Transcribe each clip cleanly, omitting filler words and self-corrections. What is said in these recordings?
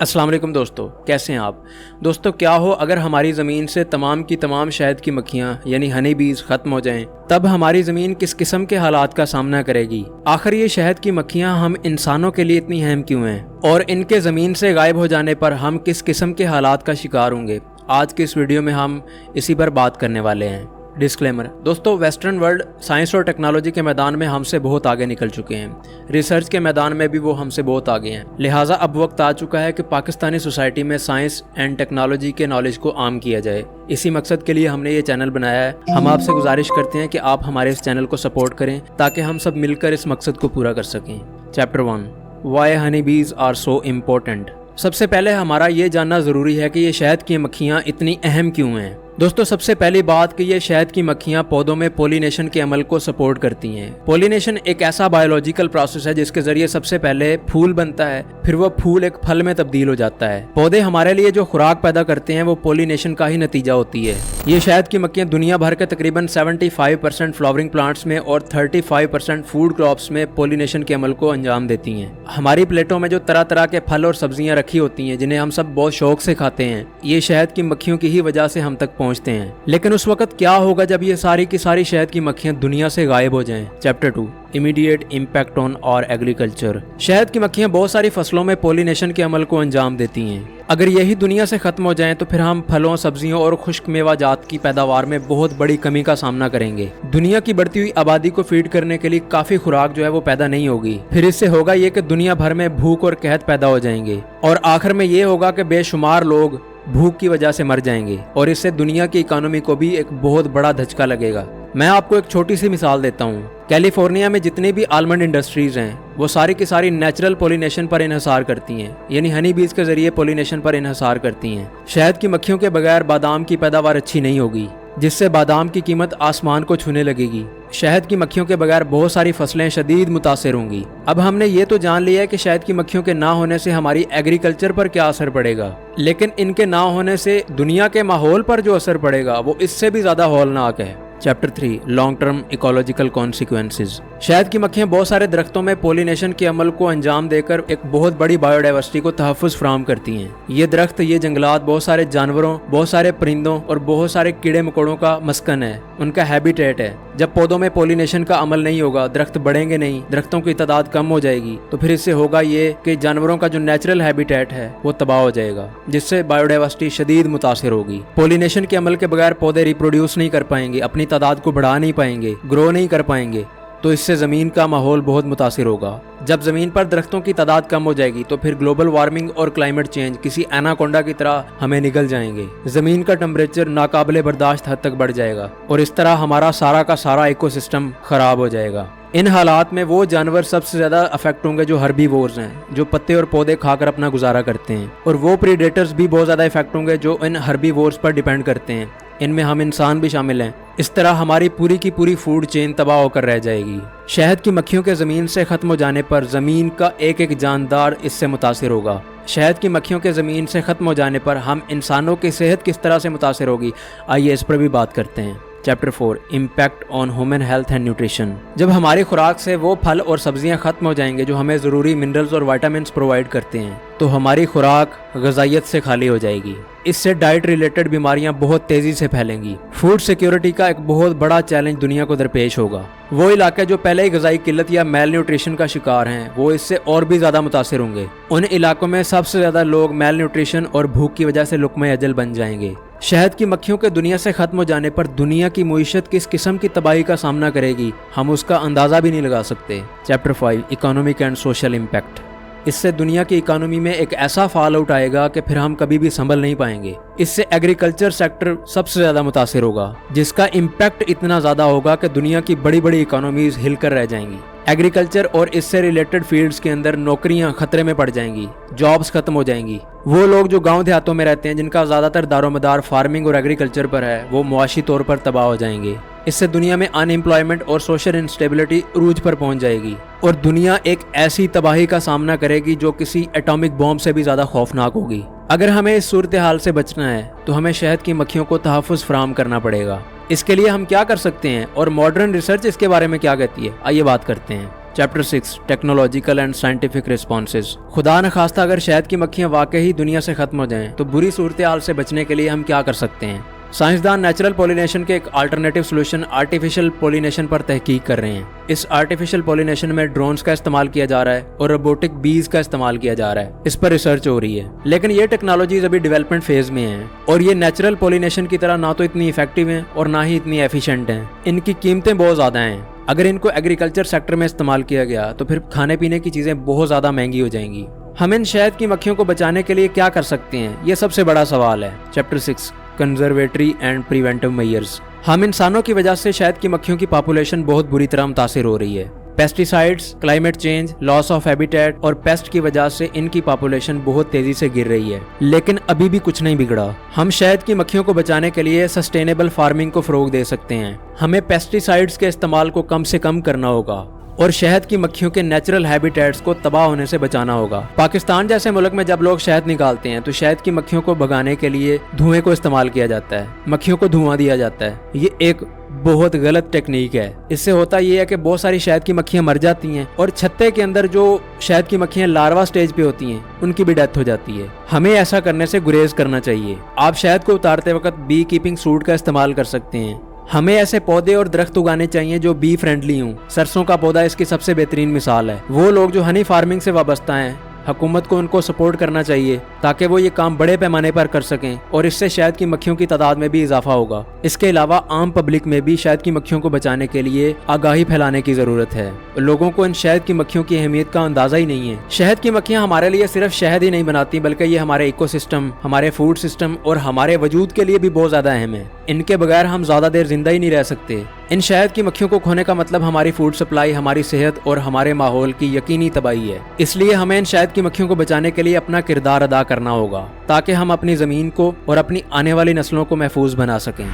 अस्सलाम वालेकुम दोस्तों, कैसे हैं आप। दोस्तों, क्या हो अगर हमारी ज़मीन से तमाम की तमाम शहद की मक्खियाँ यानी हनी बीज ख़त्म हो जाएं, तब हमारी ज़मीन किस किस्म के हालात का सामना करेगी। आखिर ये शहद की मक्खियाँ हम इंसानों के लिए इतनी अहम क्यों हैं और इनके ज़मीन से गायब हो जाने पर हम किस किस्म के हालात का शिकार होंगे। आज की इस वीडियो में हम इसी पर बात करने वाले हैं। डिस्क्लेमर दोस्तों, वेस्टर्न वर्ल्ड साइंस और टेक्नोलॉजी के मैदान में हमसे बहुत आगे निकल चुके हैं। रिसर्च के मैदान में भी वो हमसे बहुत आगे हैं। लिहाजा अब वक्त आ चुका है कि पाकिस्तानी सोसाइटी में साइंस एंड टेक्नोलॉजी के नॉलेज को आम किया जाए। इसी मकसद के लिए हमने ये चैनल बनाया है। हम आपसे गुजारिश करते हैं कि आप हमारे इस चैनल को सपोर्ट करें ताकि हम सब मिलकर इस मकसद को पूरा कर सकें। Chapter 1, Y Honey bees are so important. सबसे पहले हमारा ये जानना ज़रूरी है कि ये शहद की मक्खियाँ इतनी अहम क्यों हैं। दोस्तों, सबसे पहली बात कि ये शहद की मक्खियाँ पौधों में पोलिनेशन के अमल को सपोर्ट करती हैं। पोलिनेशन एक ऐसा बायोलॉजिकल प्रोसेस है जिसके जरिए सबसे पहले फूल बनता है, फिर वो फूल एक फल में तब्दील हो जाता है। पौधे हमारे लिए जो खुराक पैदा करते हैं वो पोलिनेशन का ही नतीजा होती है। ये शहद की मक्खियाँ दुनिया भर के तकरीबन 75% फ्लावरिंग प्लांट्स में और 35% फूड क्रॉप्स में पोलिनेशन के अमल को अंजाम देती हैं। हमारी प्लेटों में जो तरह तरह के फल और सब्जियां रखी होती हैं जिन्हें हम सब बहुत शौक से खाते हैं, ये शहद की मक्खियों की ही वजह से हम तक पहुंचते हैं। लेकिन उस वक्त क्या होगा जब ये सारी की सारी शहद की मक्खियां दुनिया से गायब हो जाएं। चैप्टर 2, इमीडिएट इम्पैक्ट ऑन और एग्रीकल्चर। शहद की मक्खियां बहुत सारी फसलों में पोलिनेशन के अमल को अंजाम देती हैं। अगर यही दुनिया से खत्म हो जाएं तो फिर हम फलों, सब्जियों और खुश्क मेवा जात की पैदावार में बहुत बड़ी कमी का सामना करेंगे। दुनिया की बढ़ती हुई आबादी को फीड करने के लिए काफी खुराक जो है वो पैदा नहीं होगी। फिर इससे होगा ये कि दुनिया भर में भूख और कहत पैदा हो जाएंगे और आखिर में ये होगा कि बेशुमार लोग भूख की वजह से मर जाएंगे और इससे दुनिया की इकोनॉमी को भी एक बहुत बड़ा धचका लगेगा। मैं आपको एक छोटी सी मिसाल देता हूँ। कैलिफोर्निया में जितनी भी आलमंड इंडस्ट्रीज हैं वो सारी की सारी नेचुरल पोलिनेशन पर इन्हिसार करती हैं, यानी हनी बीज के जरिए पोलिनेशन पर इन्हिसार करती हैं। शहद की मक्खियों के बगैर बादाम की पैदावार अच्छी नहीं होगी, जिससे बादाम की कीमत आसमान को छूने लगेगी। शहद की मक्खियों के बगैर बहुत सारी फसलें शदीद मुतासिर होंगी। अब हमने ये तो जान लिया है कि शहद की मक्खियों के ना होने से हमारी एग्रीकल्चर पर क्या असर पड़ेगा, लेकिन इनके ना होने से दुनिया के माहौल पर जो असर पड़ेगा वो इससे भी ज्यादा हौलनाक है। Chapter 3, long term ecological consequences. शहद की मक्खियां बहुत सारे दरख्तों में पोलिनेशन के अमल को अंजाम देकर एक बहुत बड़ी बायोडाइवर्सिटी को तहफ़्फ़ुज़ फराहम करती हैं। ये दरख्त, ये जंगलात बहुत सारे जानवरों, बहुत सारे परिंदों और बहुत सारे कीड़े मकोड़ों का मस्कन है, उनका हैबिटेट है। जब पौधों में पोलिनेशन का अमल नहीं होगा, दरख्त बढ़ेंगे नहीं, दरख्तों की तादाद कम हो जाएगी, तो फिर इससे होगा ये कि जानवरों का जो नेचुरल हैबिटेट है वो तबाह हो जाएगा, जिससे बायोडाइवर्सिटी शदीद मुतासिर होगी। पोलिनेशन के अमल के बगैर पौधे रिप्रोड्यूस नहीं कर पाएंगे, अपनी तादाद को बढ़ा नहीं पाएंगे, ग्रो नहीं कर पाएंगे, तो इससे ज़मीन का माहौल बहुत मुतासिर होगा। जब ज़मीन पर दरख्तों की तादाद कम हो जाएगी तो फिर ग्लोबल वार्मिंग और क्लाइमेट चेंज किसी एनाकोंडा की तरह हमें निगल जाएंगे। ज़मीन का टेम्परेचर नाकाबिले बर्दाश्त हद तक बढ़ जाएगा और इस तरह हमारा सारा का सारा इकोसिस्टम खराब हो जाएगा। इन हालात में वो जानवर सबसे ज़्यादा अफेक्ट होंगे जो हर्बीवोर्स हैं, जो पत्ते और पौधे खाकर अपना गुजारा करते हैं, और वो प्रीडेटर्स भी बहुत ज़्यादा इफेक्ट होंगे जो इन हर्बीवोर्स पर डिपेंड करते हैं। इनमें हम इंसान भी शामिल हैं। इस तरह हमारी पूरी की पूरी फूड चेन तबाह होकर रह जाएगी। शहद की मक्खियों के ज़मीन से ख़त्म हो जाने पर ज़मीन का एक एक जानदार इससे मुतासिर होगा। शहद की मक्खियों के ज़मीन से ख़त्म हो जाने पर हम इंसानों की सेहत किस तरह से मुतासिर होगी, आइए इस पर भी बात करते हैं। Chapter 4, impact on human health and nutrition. जब हमारी खुराक से वो फल और सब्जियां खत्म हो जाएंगे जो हमें ज़रूरी मिनरल्स और विटामिन्स प्रोवाइड करते हैं, तो हमारी खुराक ग़िज़ाइयत से खाली हो जाएगी। इससे डाइट रिलेटेड बीमारियां बहुत तेज़ी से फैलेंगी। फूड सिक्योरिटी का एक बहुत बड़ा चैलेंज दुनिया को दरपेश होगा। वो इलाके जो पहले ही ग़िज़ाई किल्लत या मेल न्यूट्रिशन का शिकार हैं, वो इससे और भी ज़्यादा मुतासिर होंगे। उन इलाकों में सबसे ज़्यादा लोग मेल न्यूट्रिशन और भूख की वजह से लुक़्मे अजल बन जाएंगे। शहद की मक्खियों के दुनिया से ख़त्म हो जाने पर दुनिया की मईशत किस किस्म की तबाही का सामना करेगी, हम उसका अंदाज़ा भी नहीं लगा सकते। Chapter 5, economic and social impact. इससे दुनिया की इकोनॉमी में एक ऐसा फॉल आउट आएगा कि फिर हम कभी भी संभल नहीं पाएंगे। इससे एग्रीकल्चर सेक्टर सबसे ज़्यादा मुतासिर होगा, जिसका इम्पैक्ट इतना ज़्यादा होगा कि दुनिया की बड़ी बड़ी इकोनॉमीज हिलकर रह जाएंगी। एग्रीकल्चर और इससे रिलेटेड फील्ड्स के अंदर नौकरियां खतरे में पड़ जाएंगी, जॉब्स खत्म हो जाएंगी। वो लोग जो गांव देहातों में रहते हैं जिनका ज़्यादातर दारोमदार फार्मिंग और एग्रीकल्चर पर है, वो मुआशी तौर पर तबाह हो जाएंगे। इससे दुनिया में अनएम्प्लॉयमेंट और सोशल इंस्टेबिलिटी अरूज पर पहुंच जाएगी और दुनिया एक ऐसी तबाही का सामना करेगी जो किसी एटॉमिक बॉम्ब से भी ज़्यादा खौफनाक होगी। अगर हमें इस सूरत हाल से बचना है तो हमें शहद की मक्खियों को तहफ़्फ़ुज़ फराहम करना पड़ेगा। इसके लिए हम क्या कर सकते हैं और मॉडर्न रिसर्च इसके बारे में क्या कहती है, आइए बात करते हैं। Chapter 6 technological and scientific responses. खुदा न खास्ता अगर शहद की मक्खियाँ वाकई दुनिया से खत्म हो जाएं तो बुरी सूरत हाल से बचने के लिए हम क्या कर सकते हैं। साइंसदान नेचुरल पॉलिनेशन के एक अल्टरनेटिव सोल्यूशन आर्टिफिशियल पॉलिनेशन पर तहकीक कर रहे हैं। इस आर्टिफिशियल पॉलिनेशन में ड्रोन्स का इस्तेमाल किया जा रहा है और रोबोटिक बीज का इस्तेमाल किया जा रहा है। इस पर रिसर्च हो रही है, लेकिन ये टेक्नोलॉजीज अभी डेवलपमेंट फेज में हैं और ये नेचुरल पॉलिनेशन की तरह ना तो इतनी इफेक्टिव हैं और ना ही इतनी एफिशिएंट हैं। इनकी कीमतें बहुत ज़्यादा हैं। अगर इनको एग्रीकल्चर सेक्टर में इस्तेमाल किया गया तो फिर खाने पीने की चीज़ें बहुत ज़्यादा महंगी हो जाएंगी। हम इन शहद की मक्खियों को बचाने के लिए क्या कर सकते हैं, ये सबसे बड़ा सवाल है। Chapter 6 conservatory and preventive measures. हम इंसानों की वजह से शहद की मक्खियों की पॉपुलेशन बहुत बुरी तरह मुतासिर हो रही है। Pesticides, climate change, loss of habitat और पेस्ट की वजह से इनकी पॉपुलेशन बहुत तेजी से गिर रही है, लेकिन अभी भी कुछ नहीं बिगड़ा। हम शहद की मक्खियों को बचाने के लिए सस्टेनेबल फार्मिंग को फरोग दे सकते हैं। हमें पेस्टिसाइड्स के इस्तेमाल को कम से कम करना होगा और शहद की मक्खियों के नेचुरल हैबिटेट्स को तबाह होने से बचाना होगा। पाकिस्तान जैसे मुल्क में जब लोग शहद निकालते हैं तो शहद की मक्खियों को भगाने के लिए धुएं को इस्तेमाल किया जाता है, मक्खियों को धुआं दिया जाता है। ये एक बहुत गलत टेक्निक है। इससे होता ये है कि बहुत सारी शहद की मक्खियां मर जाती हैं और छत्ते के अंदर जो शहद की मक्खियां लार्वा स्टेज पे होती हैं उनकी भी डेथ हो जाती है। हमें ऐसा करने से गुरेज करना चाहिए। आप शहद को उतारते वक्त बी कीपिंग सूट का इस्तेमाल कर सकते हैं। हमें ऐसे पौधे और दरख्त उगाने चाहिए जो बी फ्रेंडली हों। सरसों का पौधा इसकी सबसे बेहतरीन मिसाल है। वो लोग जो हनी फार्मिंग से वाबस्ता हैं, हुकूमत को उनको सपोर्ट करना चाहिए ताकि वो ये काम बड़े पैमाने पर कर सकें और इससे शहद की मक्खियों की तादाद में भी इजाफा होगा। इसके अलावा आम पब्लिक में भी शहद की मक्खियों को बचाने के लिए आगाही फैलाने की ज़रूरत है। लोगों को इन शहद की मक्खियों की अहमियत का अंदाज़ा ही नहीं है। शहद की मक्खियाँ हमारे लिए सिर्फ शहद ही नहीं बनाती बल्कि ये हमारे इकोसिस्टम, हमारे फूड सिस्टम और हमारे वजूद के लिए भी बहुत ज़्यादा अहम है। इनके बगैर हम ज़्यादा देर जिंदा ही नहीं रह सकते। इन शहद की मक्खियों को खोने का मतलब हमारी फूड सप्लाई, हमारी सेहत और हमारे माहौल की यकीनी तबाही है। इसलिए हमें इन शहद की मक्खियों को बचाने के लिए अपना किरदार अदा करना होगा ताकि हम अपनी ज़मीन को और अपनी आने वाली नस्लों को महफूज बना सकें।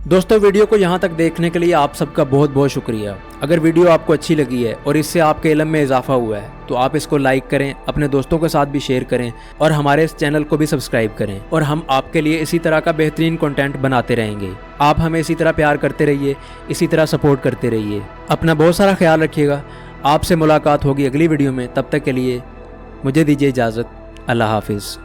दोस्तों, वीडियो को यहाँ तक देखने के लिए आप सबका बहुत बहुत शुक्रिया। अगर वीडियो आपको अच्छी लगी है और इससे आपके इल्म में इजाफा हुआ है तो आप इसको लाइक करें, अपने दोस्तों के साथ भी शेयर करें और हमारे इस चैनल को भी सब्सक्राइब करें और हम आपके लिए इसी तरह का बेहतरीन कंटेंट बनाते रहेंगे। आप हमें इसी तरह प्यार करते रहिए, इसी तरह सपोर्ट करते रहिए। अपना बहुत सारा ख्याल रखिएगा। आपसे मुलाकात होगी अगली वीडियो में। तब तक के लिए मुझे दीजिए इजाज़त। अल्लाह हाफिज़।